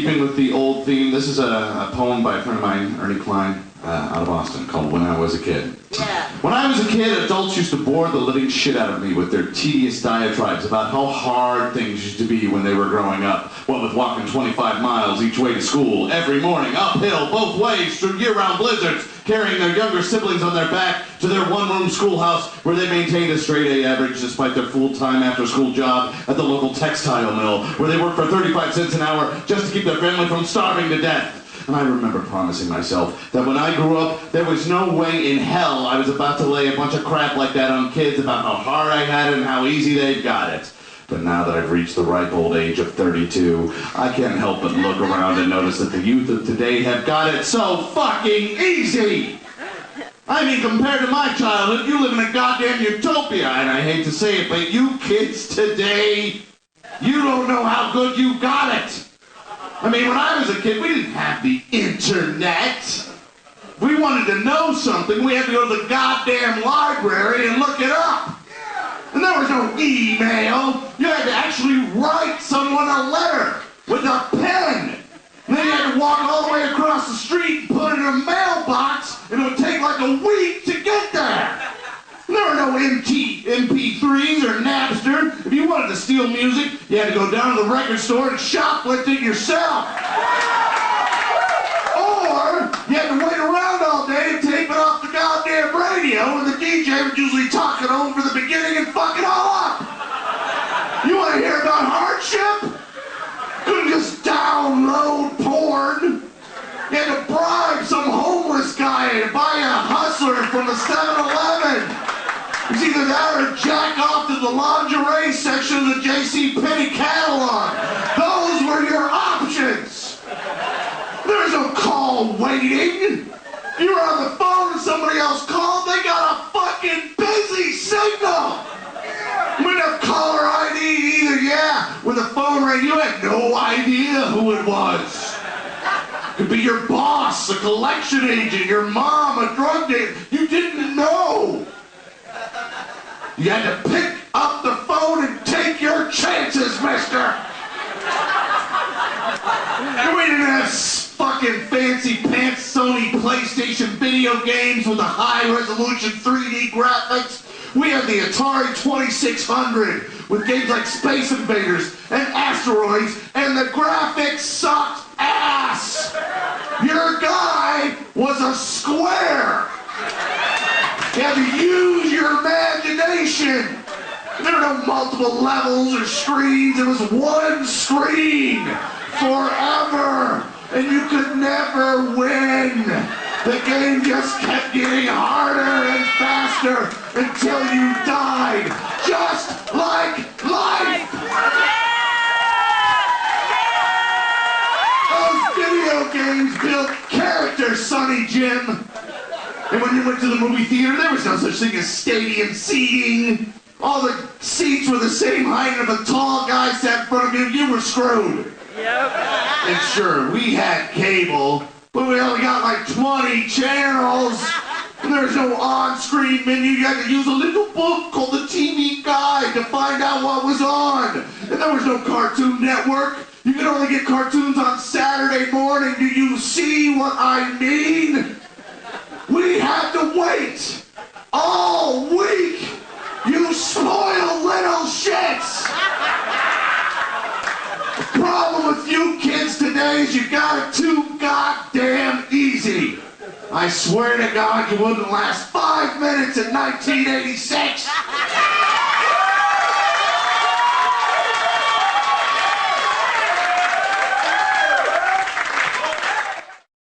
keeping with the old theme, this is a poem by a friend of mine, Ernie Cline, out of Boston, called When I Was a Kid. Yeah. When I was a kid, adults used to bore the living shit out of me with their tedious diatribes about how hard things used to be when they were growing up. What with walking 25 miles each way to school, every morning, uphill, both ways, through year-round blizzards, carrying their younger siblings on their back to their one-room schoolhouse where they maintained a straight-A average despite their full-time after-school job at the local textile mill, where they worked for 35 cents an hour just to keep their family from starving to death. And I remember promising myself that when I grew up, there was no way in hell I was about to lay a bunch of crap like that on kids about how hard I had it and how easy they've got it. But now that I've reached the ripe old age of 32, I can't help but look around and notice that the youth of today have got it so fucking easy! I mean, compared to my childhood, you live in a goddamn utopia, and I hate to say it, but you kids today, you don't know how good you got it! I mean, when I was a kid, we didn't have the internet. If we wanted to know something, we had to go to the goddamn library and look it up. And there was no email. You had to actually write someone a letter with a pen. And then you had to walk all the way across the street and put it in a mailbox, and it would take like a week to get there. There were no MP3s or Napster. If you wanted to steal music, you had to go down to the record store and shoplift it yourself. Or you had to wait around all day and tape it off the goddamn radio, and the DJ would usually talk it over the beginning and fuck it all up. You want to hear about hardship? Couldn't just download porn. You had to bribe some homeless guy to buy a hustler from the 7-Eleven. It's either that or jack off to the lingerie section of the JCPenney catalog. Those were your options. There's no call waiting. You were on the phone and somebody else called, they got a fucking busy signal. We didn't have caller ID either, yeah. When the phone rang, you had no idea who it was. Could be your boss, a collection agent, your mom, a drug dealer. You didn't know. You had to pick up the phone and take your chances, mister. And we didn't have fucking fancy pants Sony PlayStation video games with the high-resolution 3D graphics. We had the Atari 2600 with games like Space Invaders and Asteroids, and the graphics sucked ass. Your guy was a square. You had to use your imagination. There were no multiple levels or screens. It was one screen forever. And you could never win. The game just kept getting harder and faster until you died. Just like life. Those video games built character, Sonny Jim. And when you went to the movie theater, there was no such thing as stadium seating. All the seats were the same height, and if a tall guy sat in front of you, you were screwed. Yep. And sure, we had cable, but we only got like 20 channels. And there was no on-screen menu. You had to use a little book called the TV Guide to find out what was on. And there was no Cartoon Network. You could only get cartoons on Saturday morning. Do you see what I mean? We had to wait all week. You spoiled little shits. The problem with you kids today is you got it too goddamn easy. I swear to God you wouldn't last 5 minutes in 1986.